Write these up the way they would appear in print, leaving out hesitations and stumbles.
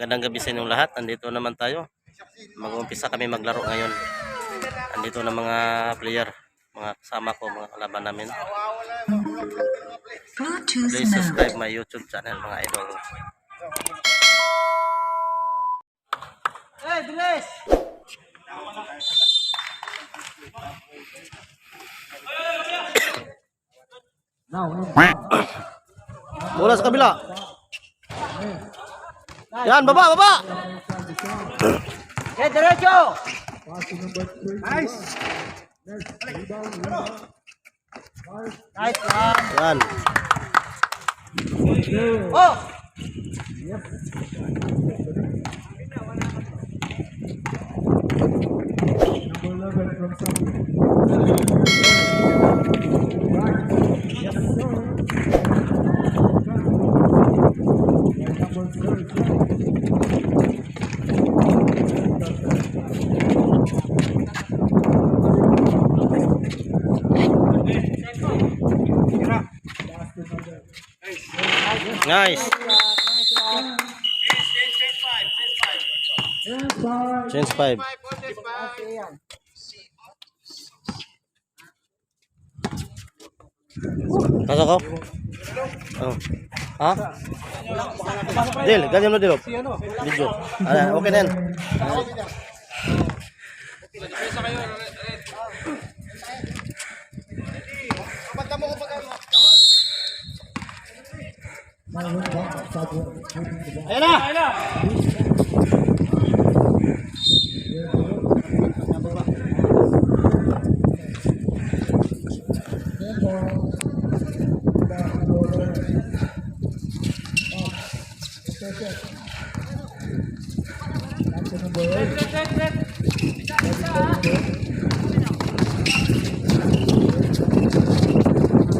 Magandang gabi sa inyong lahat. Nandito naman tayo. Mag-uumpisa kami maglaro ngayon. Nandito na mga player, mga kasama ko, mga kalaban namin. Please subscribe my YouTube channel, mga idol. Hey, bilis! Bola sa kabila. Yan, baba, baba! Hey, derecho! Nice! Nice lang! Yan. Oh! Nice. Change 5. Pasok ko? Oh. Ha? Dil, ganyan mo Dil. Video. Okay na yan. Ayan na! Ayan na!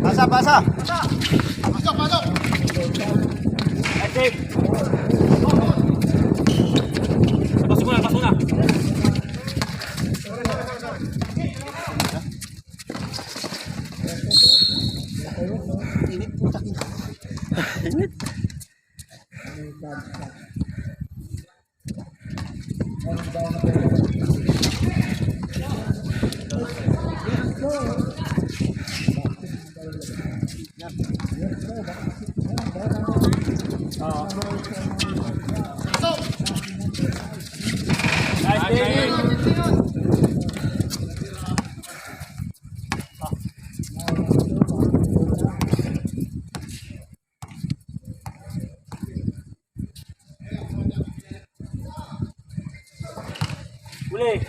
Pasok, pasok. Pasok, pasok! Okay. Pasok na, pasok na. Init. Uli.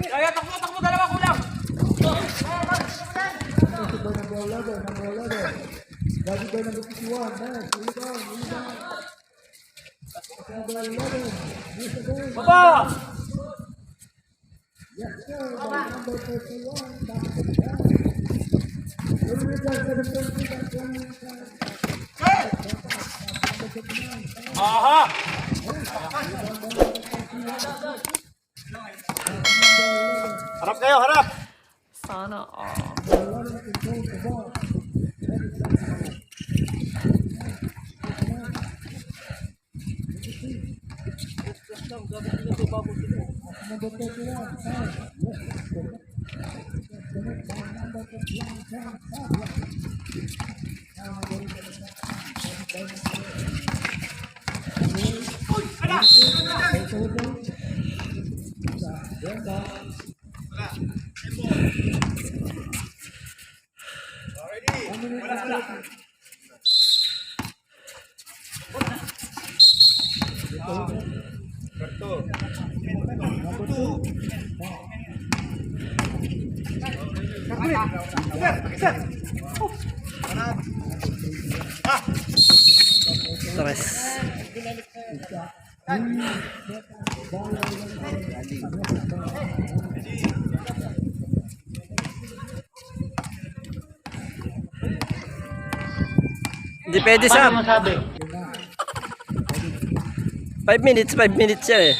Kaya takbo, takbo, dalawa kulang. Baba! Aha! Harap kayo, harap! Sana all. Tres. Hindi pwede sa 5 minutes siya eh.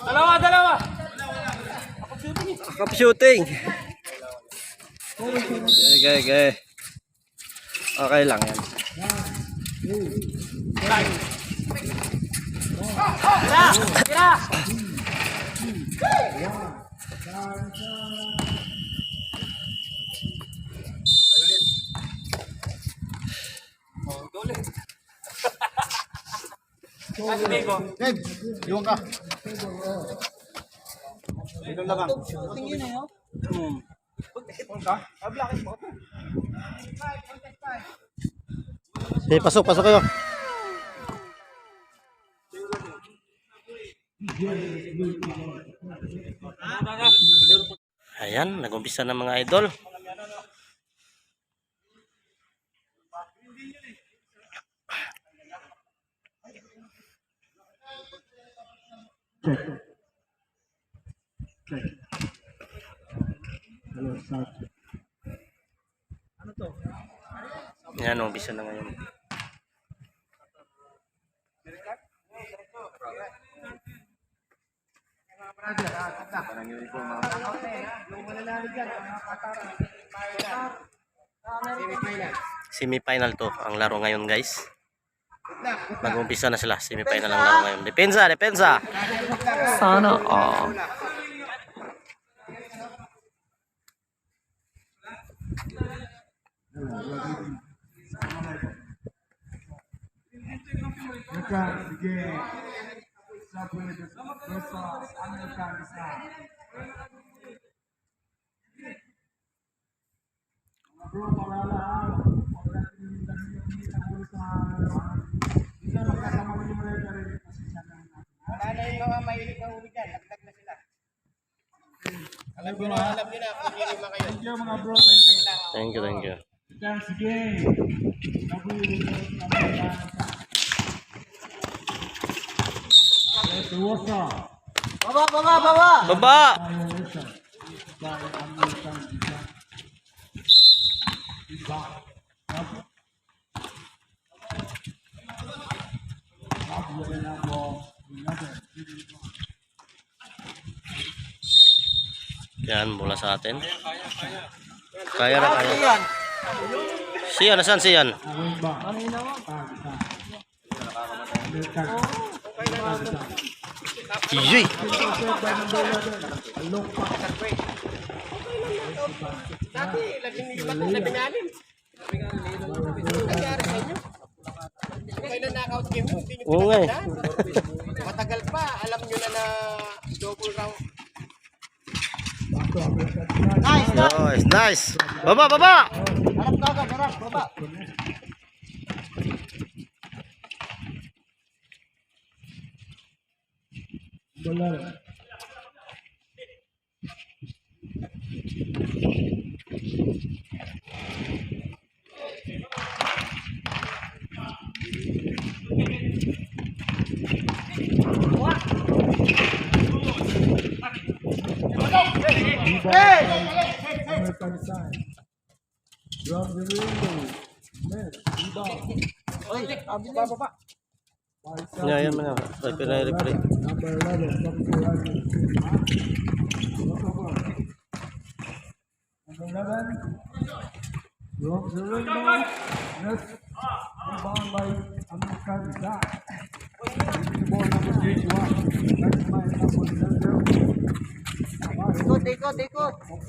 Dalawa. Dalawa. Cup shooting. Okay. Okay lang yan. Tira. Dave, iwan ka. Ito lang. Okay, pasok kayo. Ayan, nag-umpisa ng mga idol. Yan, umpisa na ngayon. Semi-final to ang laro ngayon, guys. Mag-umpisa na sila. Semi-final ang laro ngayon. Depensa. Sana all. Thank you. Baba! Yan, bola sa atin. Kaya. Siyan, nasaan siyan? Iyoy! Oo nga eh. Matagal pa, alam nyo na double round. Nice. Baba! Harap, baba. Yan mana. Referee.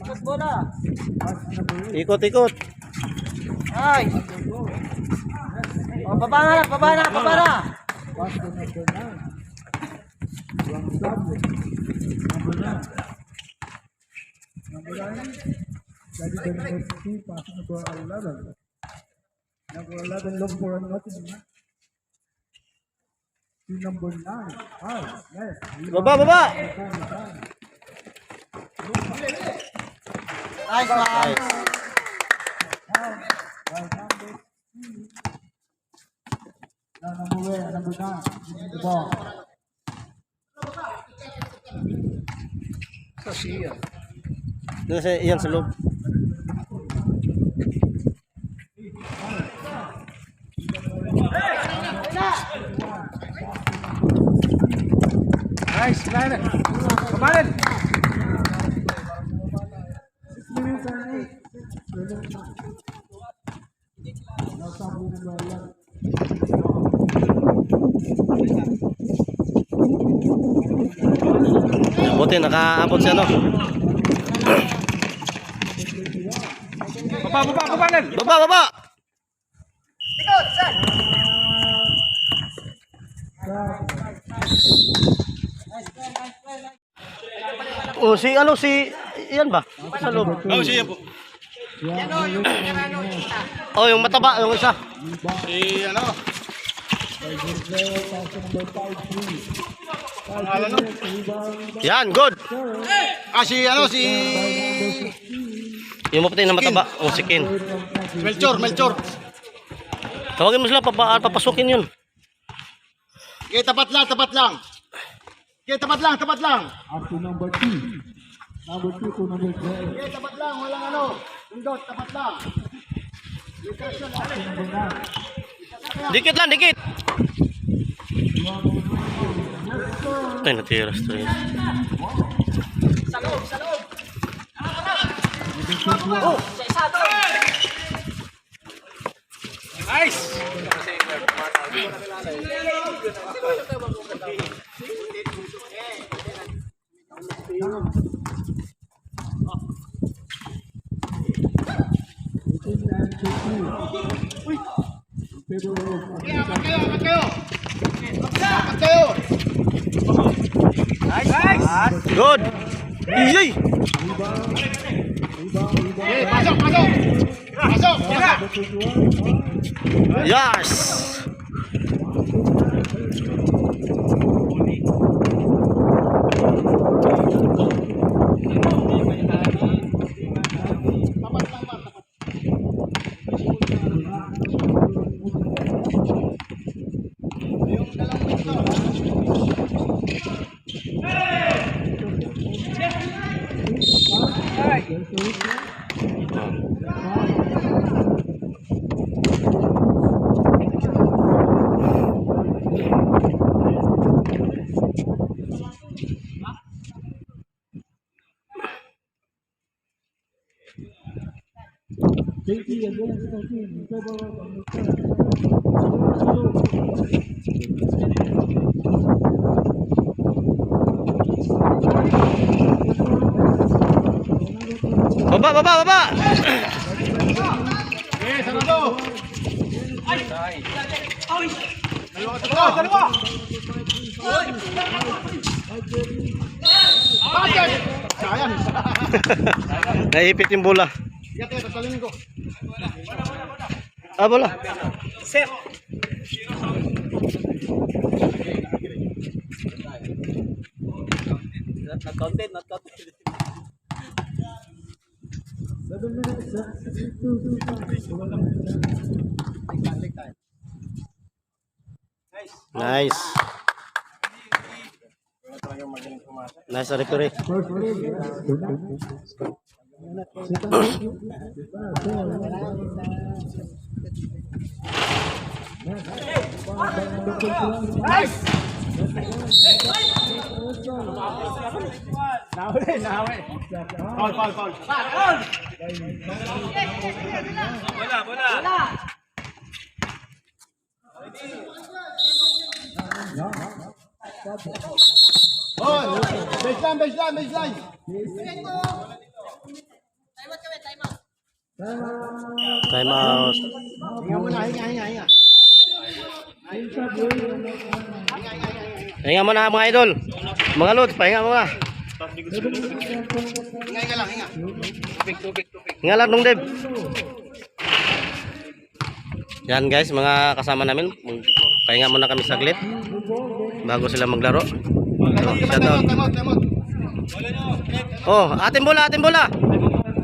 Ikot bola. Ikot. Ay. Oh, baba na. Jadi dari SC pasang ke 11. Number 11 long for nothing. Number 9. Yes. Baba! Nice one. Nice. Number 9. The ball. Yan sa loob. Nice, line. Kemarin. 6 minutes and 8. Buti nakaabot siya, no? Baba, Len. Baba! Oh, si yan ba? Sa loob. Oh, siya po. Oh, yung mataba, yung isa. Si ano? Ano? Yan, good. Ah, si ano? Si Yung maputi na mataba, oh, si Ken. Melchor. Tawagin mo sila, papasukin yun. Okay, tapat lang. Okay, tapat lang. Up to number 2. Number 2 to number 12. Okay, tapat lang. Walang ano. Pindot, tapat lang. Number 9. Dikit lang, dikit. Ay, natiras to yun. Oh, sa isa doon. Nice! Apat kayo! Nice! Good. Iyay. Okay, pasok! Yes. Baba. Okay, sarado! Dalawa! Bakit? Sayang! Naipit yung bola. Ito, tatalingin ko. Ah, bola. Set. Not counted. 7 minutes and 62 Nice. Nice referee. First play. Nice! Nawi. Foul. Bola. Oh, baseline. Time out. Hinga muna, hinga. Pahinga muna mga idol. Mga lods, pahinga muna. Hinga lang. Tubig. Hinga lang dong, Deb. Yan guys, mga kasama namin. Pahinga muna kami saglit bago sila maglaro. So, shout out. Time out. Oh, ating bola.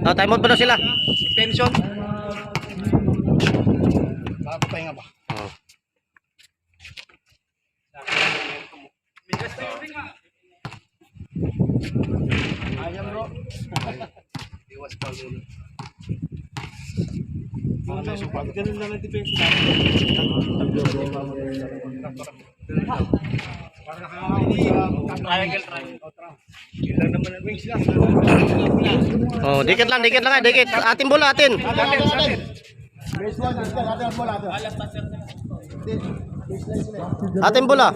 Oh, time out pa daw sila. Extension. Papahinga ba? Oh. Ayam bro. Iwas pa dulu. Ganun lang ang defense natin. Para nakakawin sa triangle. Ilan naman ang wings lang. Oh, dikit lang, dikit. Atin bola, atin. Base one, atin bola atin. Atin bola.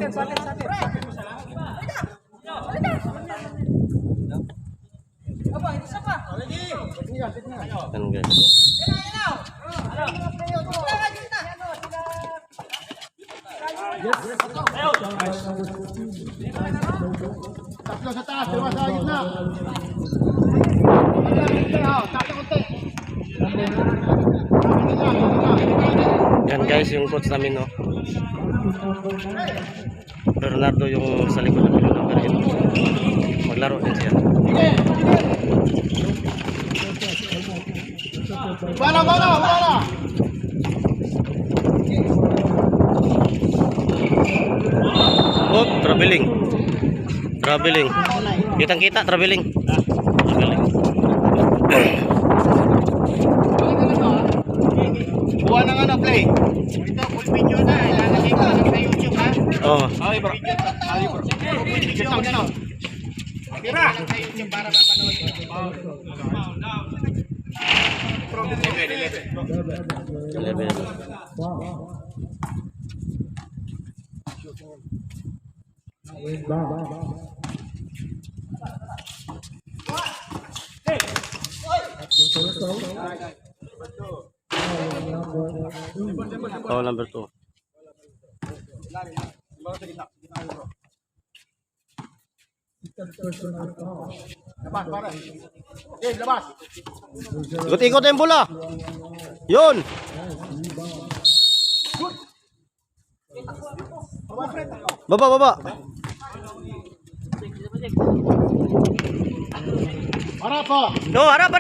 Kan guys. Tatlo sa taas, dalawa sa gitna. Yan guys, yung coach namin, no. Bernardo yung sa likod ng number 8. Maglaro din siya. Bala. Oh, traveling. Kitang-kita, traveling. Buwan ng ano, play. Ito, full video na. Ilalagay ko sa YouTube, ha? Oh. Okay, bro. Video lang yan, oh. Tira! Sa YouTube para mapanood. Level. Oh, number 2. Labas, para. Okay, labas. Ikot-ikot yung bola. Yun. Baba. Harap po. No, harap.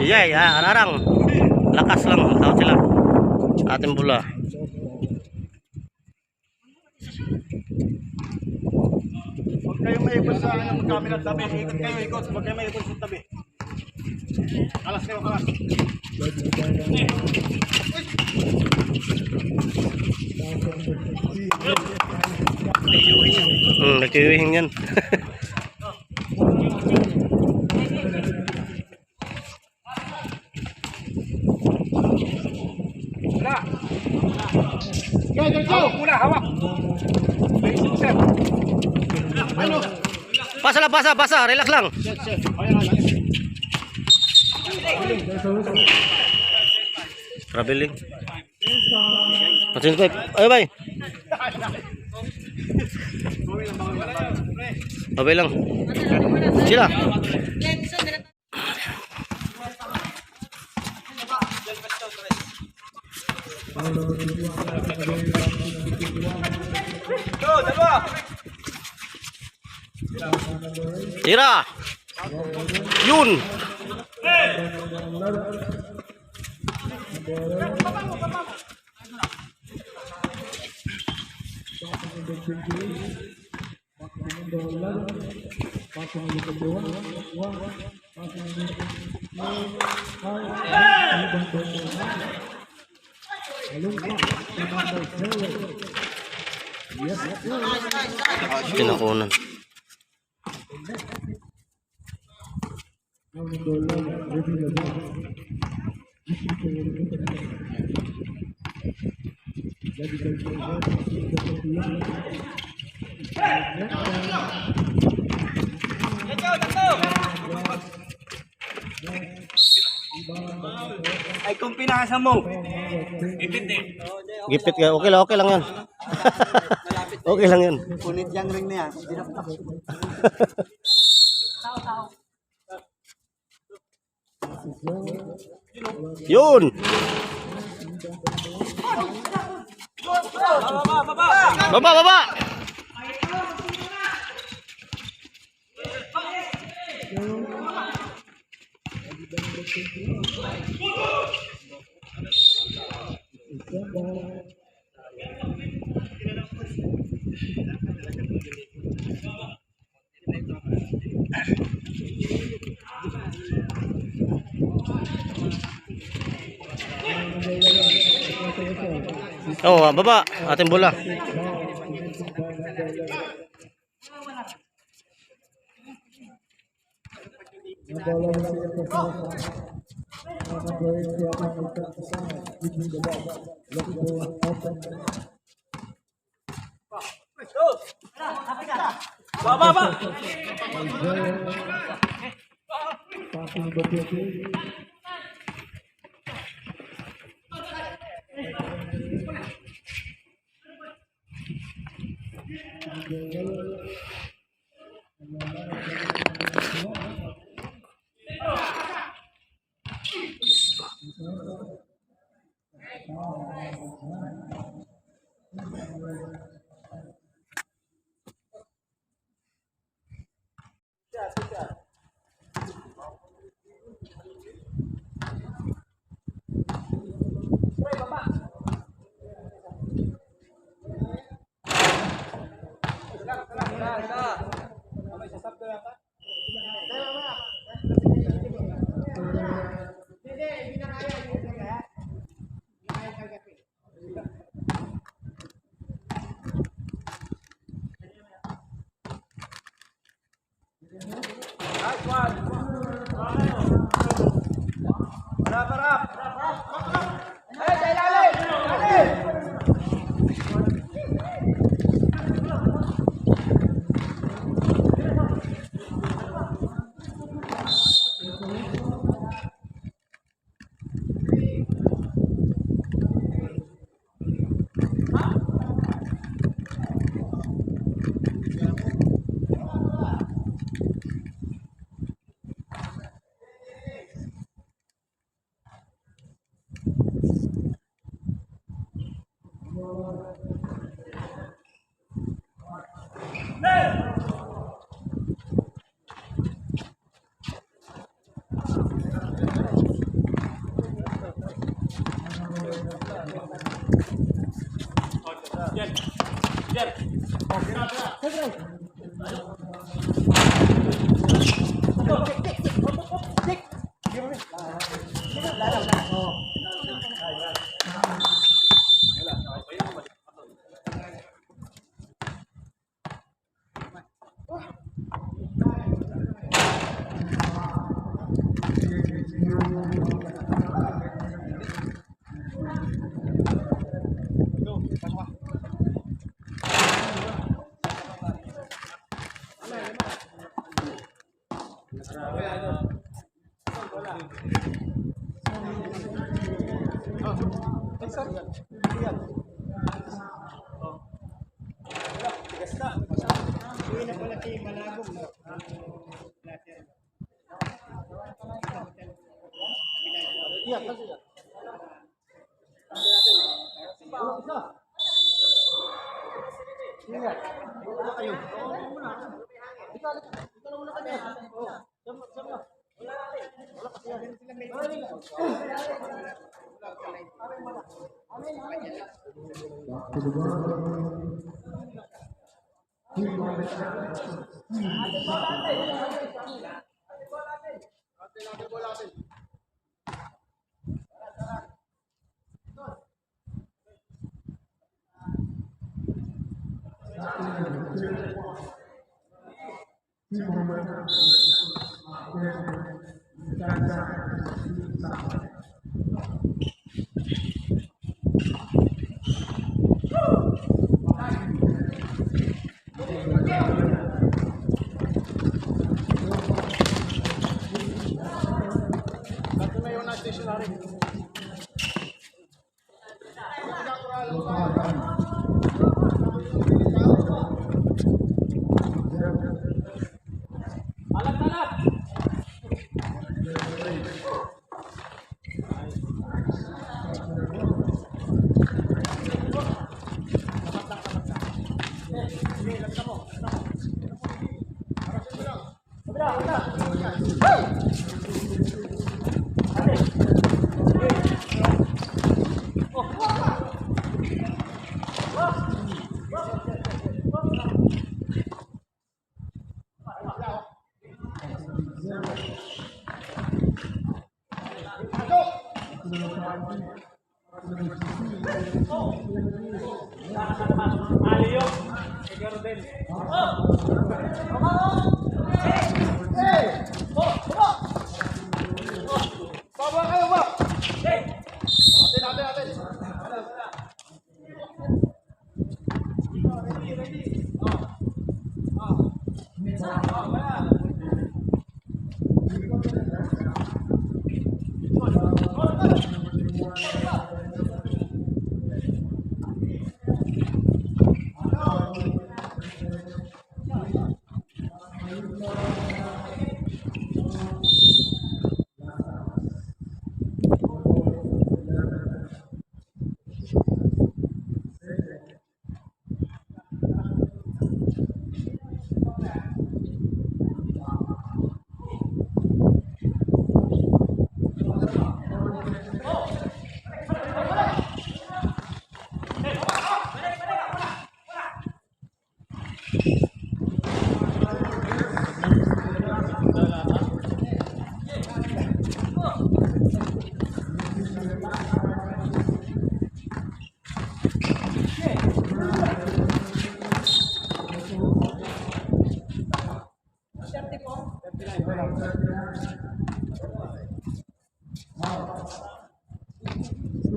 Iya, arang. Lakas lang, tawag sila. Ating bola. Huwag kayong maipon sa camera tabi. Ikot. Huwag kayong maipon sa tabi. Kalas kayo. Nagtiyuhin yan. Hawak muna, hawak. Basic set. Ano? Pasa, relax lang. Set. Traveling. Pasin ko. Ayo, bay. Babay lang. Sila. Tira. Yun. Tinakunan. Ay, kung pinasa mo. Gipit ka. Okay lang yan. Okay lang yan. Punit yung ring na yan. Yun. Baba. Oh, baba. Ating bola. Bola masih yang bersama. Number 8 yang tersama. Between the ball. Looking for open. Passing the ball. Baba kayo ba? Atin, atin, atin.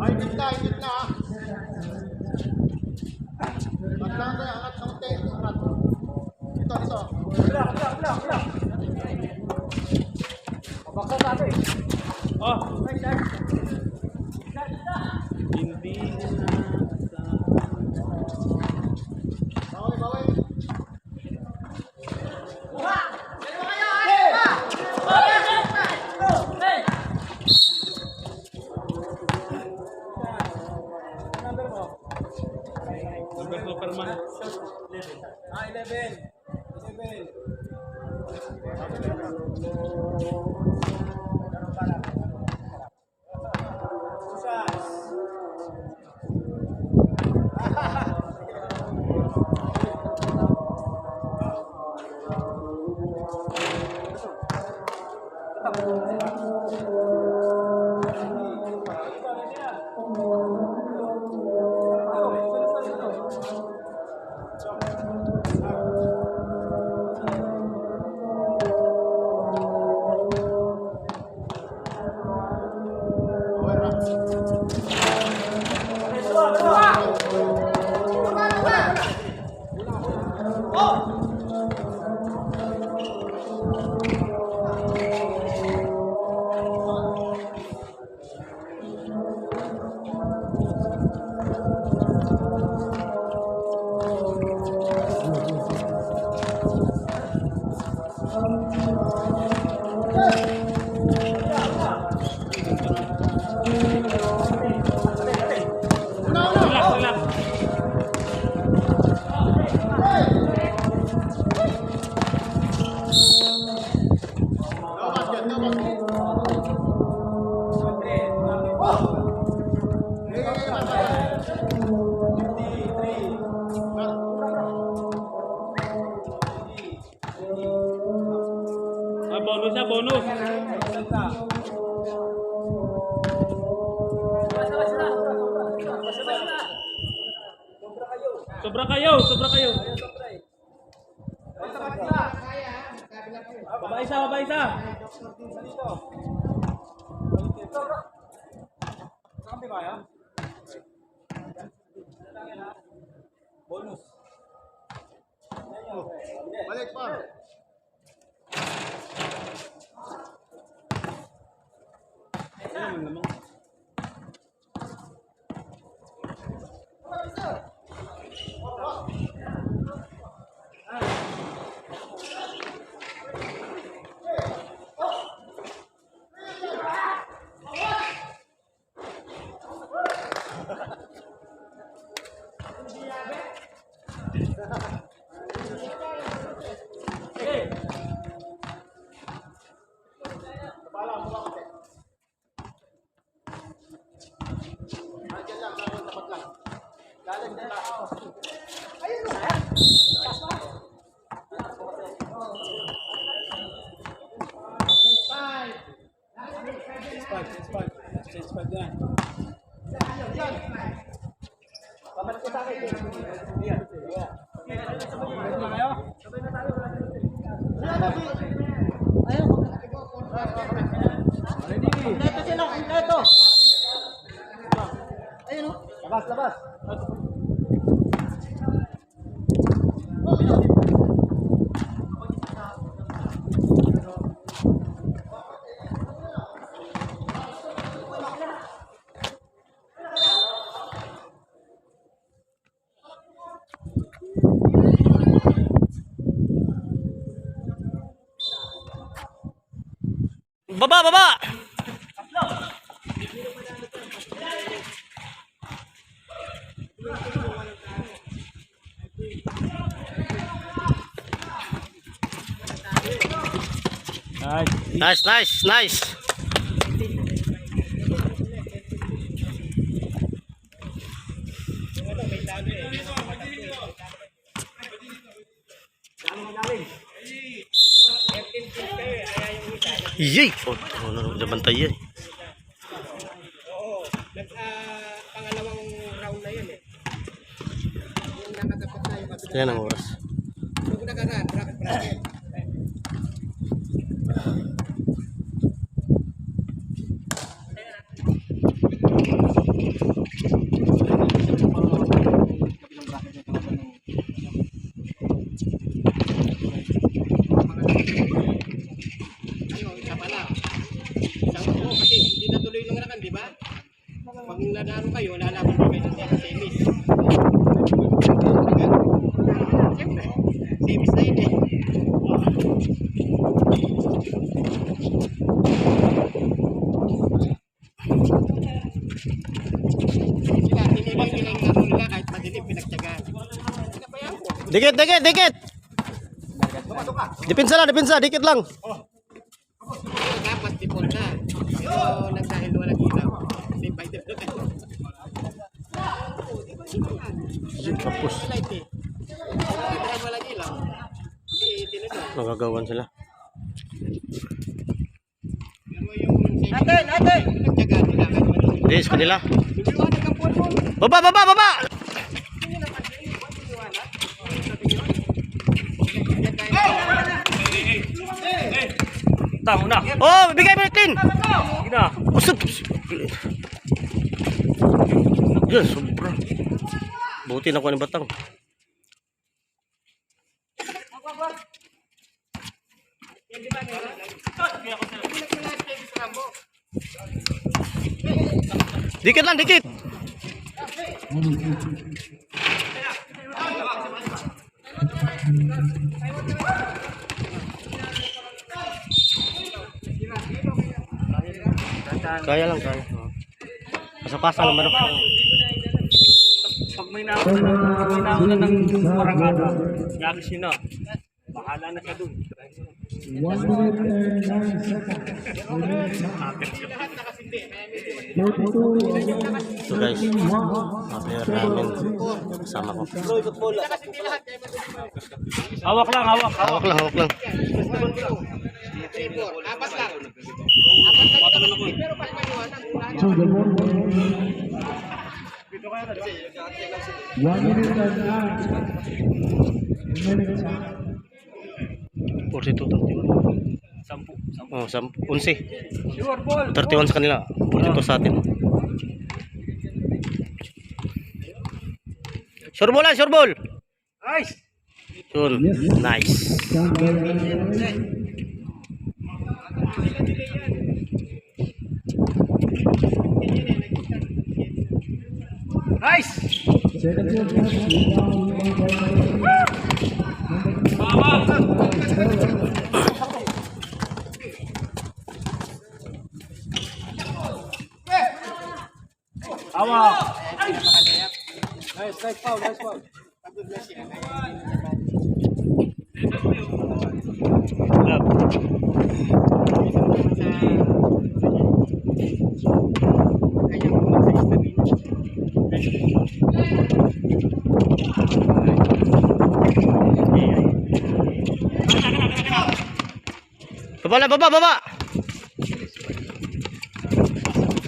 Ay, gitna, gitna. Maglang tayo, angat sa unti. Angat. Dito, dito. Bila, bila, bila, bila. Pabaksa sa atin. Oh, right side. Hindi na baway, baway. Superman. 11. 11. Bonus na, bonus. Sobra kayo, sobra kayo. Baba isa, baba isa. Bonus. Balik pa. Labas, labas. Baba, baba! Nice, nice, nice. Yay! Oh, ano na bantay yan. Pangalawang round na yun eh. Yung nakatapat na yung kabila. Yan ang oras. Yung nakaraan, bracket. Ayun, isa pa lang. Isang buo kasi hindi natuloy nung nakan, di ba? Pag nanalo kayo, lalaban pa kayo ng semis. Siyempre, semis na yun eh. Sila, tinilang nila yung laro nila kahit madilim, pinagtyagaan. Sila pa yan po. Dikit, dikit, dikit! Depensa, dikit lang. Dapat tipon na. Pero nagdahil walang ilaw. Kasi by the way. Tapos, Light eh. Dahil walang ilaw. Hindi tinunod. nagagawan sila. Natin! Nagtyagaan nila kahit madilim. Dis, kanila. Liwanag ang pulpul. Baba, baba, baba! Tama na. Oh, bigay mo yung clean! Sige na. Usap! Yan, sobra. Buti na ko ng batang. Dikit lang, dikit! Kaya lang, kaya. Pasapasa naman ako. Pag may nauna ng parangada, yagis yun na. Bahala na siya dun. 1 minute and 9 seconds. 32. So guys, mga player namin. Kasama ko. Hawak lang, hawak. Hawak lang, hawak lang. Apat lang. Pero pag maliwanag, To the 1 minute and 9 minutes. 42, 31. 10. Oh, 11. 31 sa kanila. 42 sa atin. Sure ball lang, sure ball. Nice! Yun, nice. Nice! Second year match. Hawak! Nice foul, nice foul. Baba lang, baba, baba.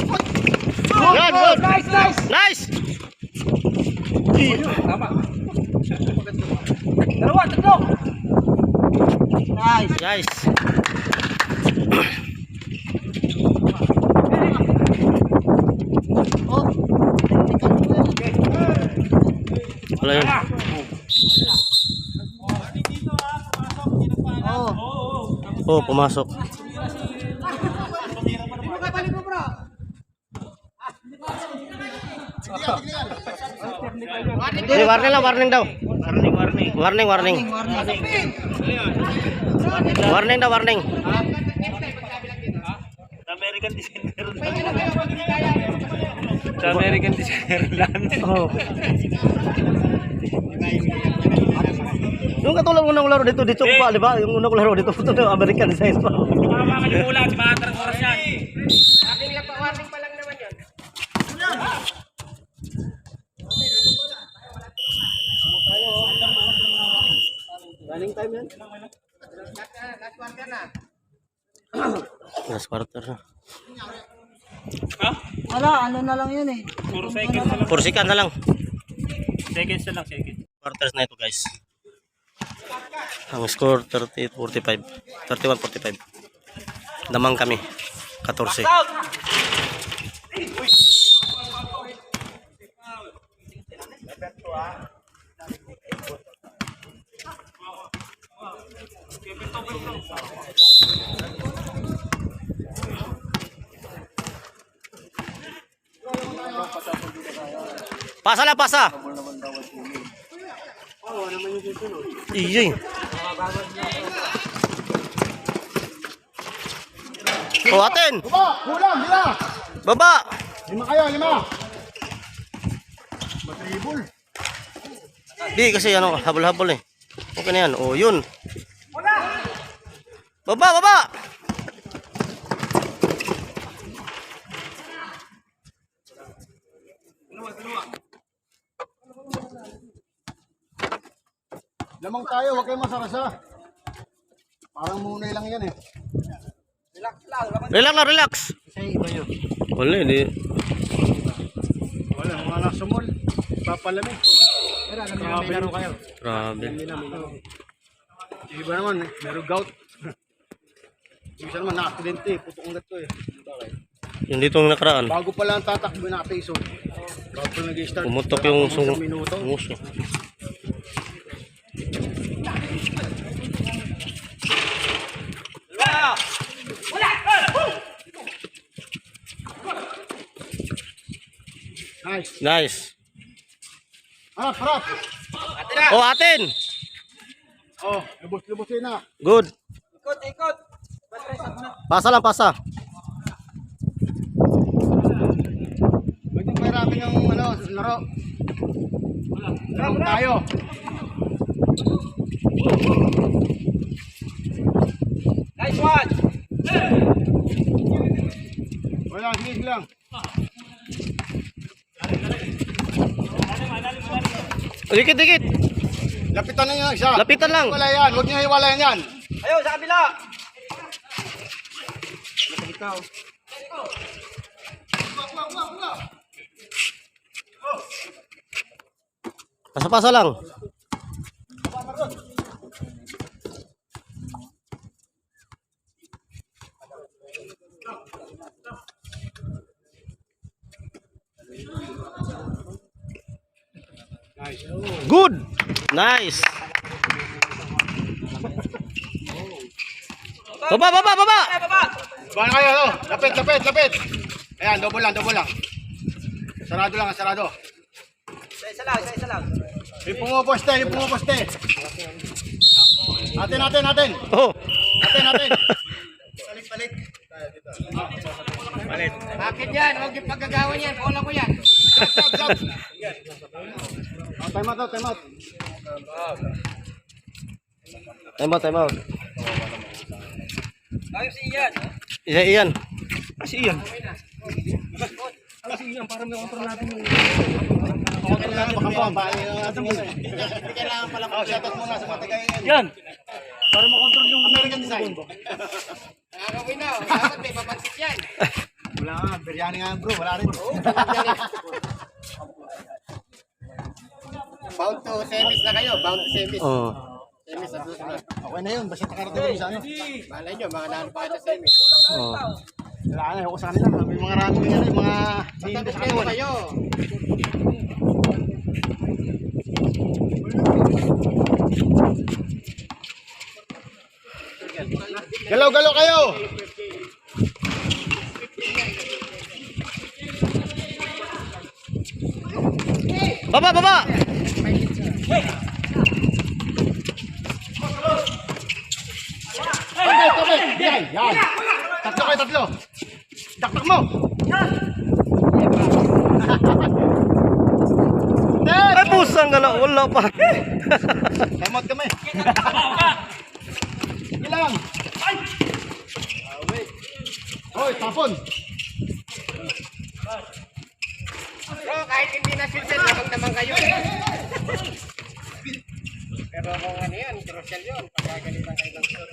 Good, good. Nice. Dalawa, tatlo. Guys. Wala yun. Oh, pumasok. Hindi, warning lang, warning daw. Warning, warning. Warning daw, warning. American designer. Sa American designer lang. Oh. Yung katulad ng unang laro dito pa, di ba? Yung unang laro dito, ito yung American design pa. Mga kalimulan, si mga tarang oras yan. Warning pa lang naman yun. Last quarter na. Wala, ano na lang yun eh. Puro seconds na lang. Pursikan na lang. Seconds na lang, seconds. Quarters na ito, guys. Ang score 30-45. 31-45. Damang kami. 14. Pasa lang, pasa. Iyoy. Oh, atin. Baba! Kulang! Lima! Baba. 5 kayo, 5! Matribol! Di kasi ano, habol-habol eh. Okay na yan. Oh, yun. Baba, baba. Lamang tayo, huwag kayong masarasa. Parang munay lang yan eh. Relax na, relax. Wala, hindi. Wala, mga nasa mall. Papalamig. Grabe laro kayo. Grabe. Yung iba naman, meron gout. Yung isa naman, na-accidente eh. Putok ang gato eh. Yung dito ang nakaraan. Bago pa lang tatakbo na Tyson. Bago pa nag-start. Pumutok yung isang minuto. sunguso. Nice. Nice. Harap, harap. Oh, atin. Oh, lubos-lubosin na. Good. Pasa lang, pasa. Huwag yung pahiramin yung laro. Laro tayo. Nice one! Wala, sige lang. Dikit, dikit. Lapitan na yung isa. Lapitan lang. Hiwalayan, huwag niyo hiwalayan yan. Ayaw, sa kabila! Pasa-pasa lang. Good. Nice. Baba, baba, baba. Baka kayo, no? Lapit, lapit, lapit. Ayan, double lang, double lang. Sarado lang, sarado. Isa lang. Yung pumuposte, yung pumuposte. Atin, atin, atin. Oh. Atin, atin. Bakit yan? Huwag yung paggagawan yan. Bola ko yan. Stop, stop. Oh, time out, time out. Time out, time out. Ayaw si Ian. Isa iyan. Kasi iyan. Hindi kailangan pala ko. Shoutout muna sa matigayin. Yan. Para makontrol yung American design. Nakakawin na. Dapat may papansit yan. Wala nga, biryani nga bro, wala rin. Bound to semis na kayo, bound to semis. Oh. Semis sa susunod. Okay na yun, basta nakarating kami sa ano. Malay nyo, mga naano pa kayo sa semis. Oh. Wala na, ako sa kanila. May mga ranking ano, yung mga hindi Basta sa kumpleto katawan. kayo. Galaw-galaw kayo! Baba, baba! Tabi! Yan! Yan! Tatlo kayo, tatlo! Daktak mo! Ay, pusang gala. Wala pa. Kamot kami! Ilang! Hoy, tapon! Bro, kahit hindi na social, labang naman kayo. Pero kung ano yan, crucial yun. Pagkagalitan kayo ng short.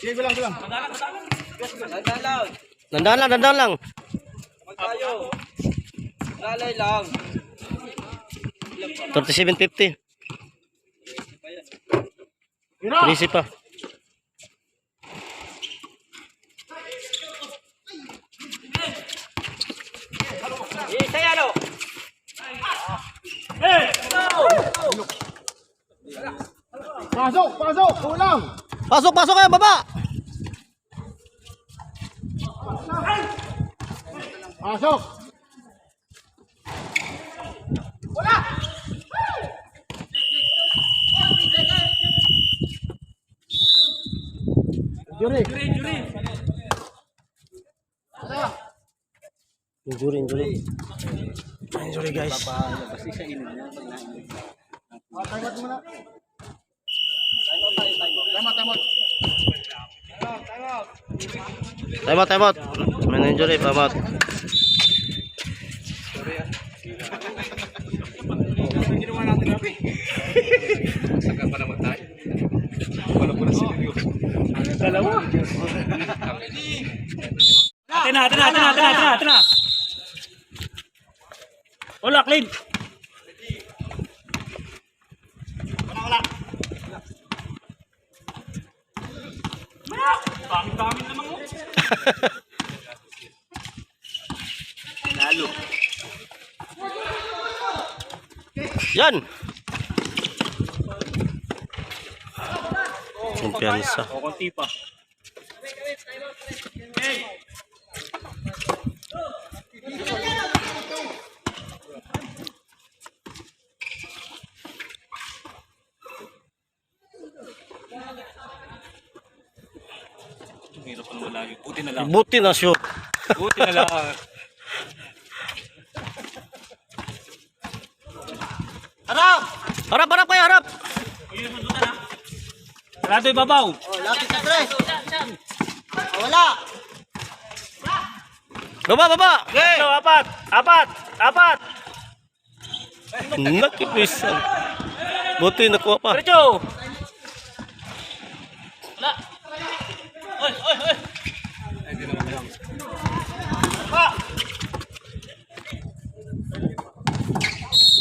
Sige, bilang, bilang. Dandan lang, dandan lang. Lalay lang. 37.50. Hira! Polisi pa. Pasok! Pasok! Kulang! Pasok, pasok kayo, baba! Pasok! Juri! Injury, injury. Injury, guys. Timeout muna. Timeout. Time out. May injury, time out. Atin na. Wala, clean. Pangit naman mo. Lalo. Yan. Kumpiyansa. O, konti pa. Hirap pa naman lagi. Buti na lang. Buti na shoot. Buti na lang. Harap! Harap, harap kayo, harap! Sarado yung babaw. Baba, baba! Ito, apat. Nakipisan. Buti nakuha pa. Diretso.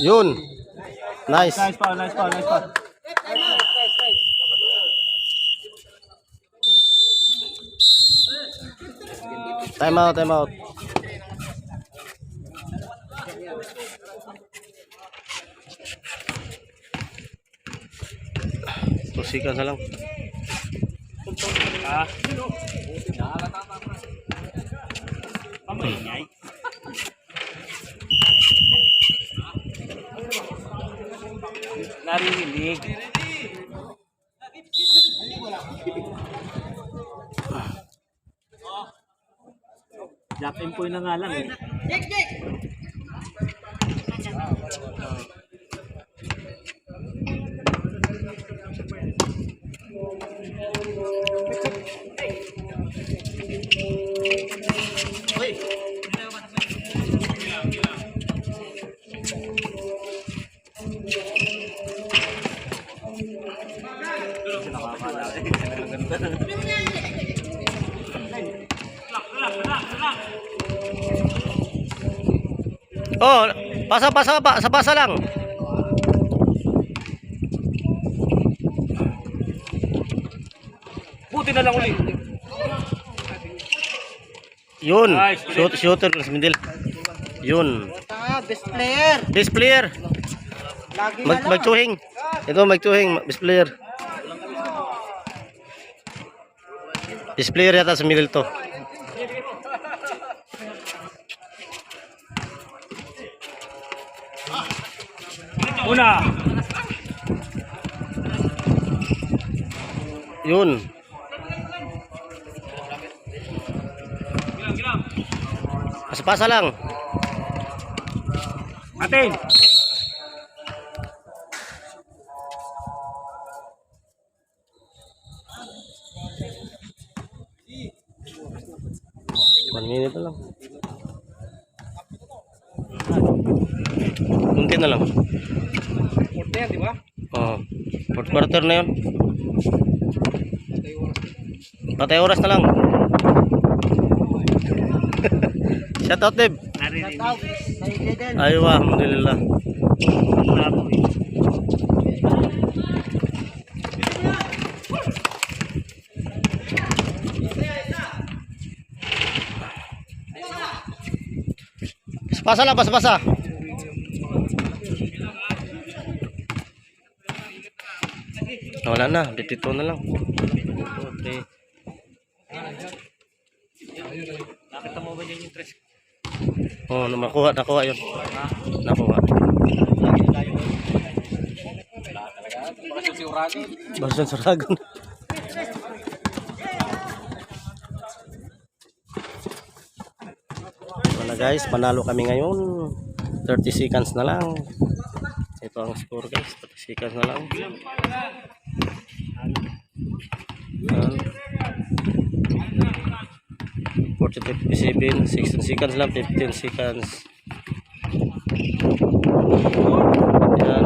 Yun. Nice. Nice pa. Time out, time out. Tusikan sa lang. Ah. Pamaingay. Narinig. Jack Empoy na nga lang eh. Oh, pasa pa, sa pasa lang. Buti na lang ulit. Yun, Nice. shooter sa middle. Yun. Best player. Best player. Lagi Magtuhing. Ito magtuhing, best player. Best player yata sa middle to. Una. Yun. Pasa lang. Atin. One minute na lang. Kunti na lang. Porte yan, di ba? Oh, fourth quarter na yun. Patay oras na lang. Shout out, Deb. Narinig. Ayaw, alhamdulillah. Bravo eh. Pasa lang, pasa. Wala na, dito na lang. Okay. Nakita mo ba yan yung tres? Oh, nakuha yun. Nakuha. Basta sa Ragon. Wala guys, panalo kami ngayon. 30 seconds na lang. Ito ang score guys, 30 seconds na lang. 40-57, 16 seconds lang, 15 seconds. Yan.